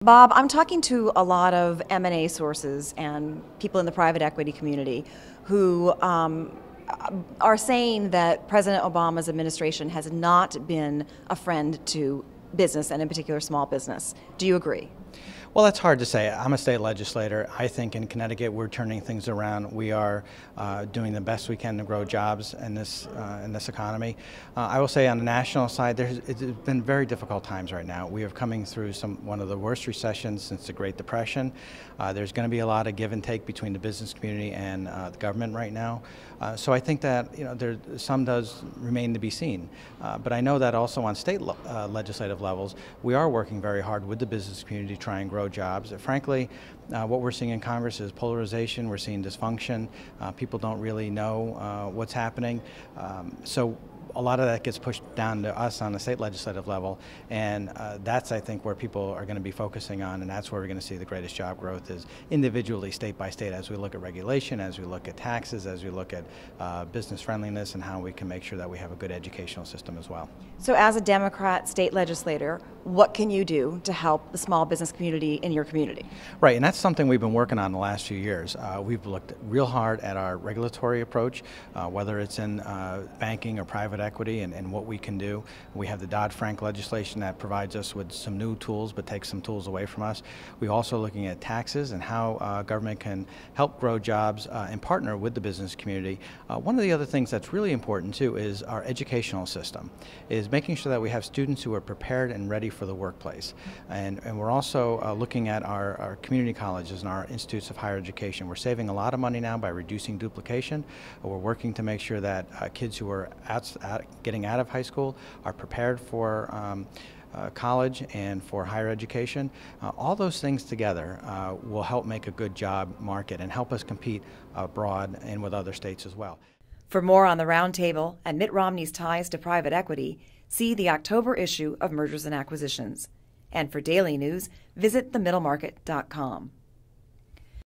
Bob, I'm talking to a lot of M&A sources and people in the private equity community who are saying that President Obama's administration has not been a friend to business, and in particular small business. Do you agree? Well, that's hard to say. I'm a state legislator. I think in Connecticut we're turning things around. We are doing the best we can to grow jobs in this economy. I will say on the national side, it's been very difficult times right now. We are coming through one of the worst recessions since the Great Depression. There's going to be a lot of give and take between the business community and the government right now. So I think that some does remain to be seen. But I know that also on state legislative levels, we are working very hard with the business community to try and grow jobs. Frankly, what we're seeing in Congress is polarization. We're seeing dysfunction. People don't really know what's happening. So a lot of that gets pushed down to us on the state legislative level, and that's, I think, where people are going to be focusing on, and that's where we're going to see the greatest job growth is individually, state by state, as we look at regulation, as we look at taxes, as we look at business friendliness, and how we can make sure that we have a good educational system as well. So as a Democrat state legislator, what can you do to help the small business community in your community? Right, and that's something we've been working on the last few years. We've looked real hard at our regulatory approach, whether it's in banking or private equity and what we can do. We have the Dodd-Frank legislation that provides us with some new tools but takes some tools away from us. We're also looking at taxes and how government can help grow jobs and partner with the business community. One of the other things that's really important too is our educational system, is making sure that we have students who are prepared and ready for the workplace. And we're also looking at our community colleges and our institutes of higher education. We're saving a lot of money now by reducing duplication. We're working to make sure that kids who are getting out of high school are prepared for college and for higher education. All those things together will help make a good job market and help us compete abroad and with other states as well. For more on the roundtable and Mitt Romney's ties to private equity, see the October issue of Mergers and Acquisitions. And for daily news, visit themiddlemarket.com.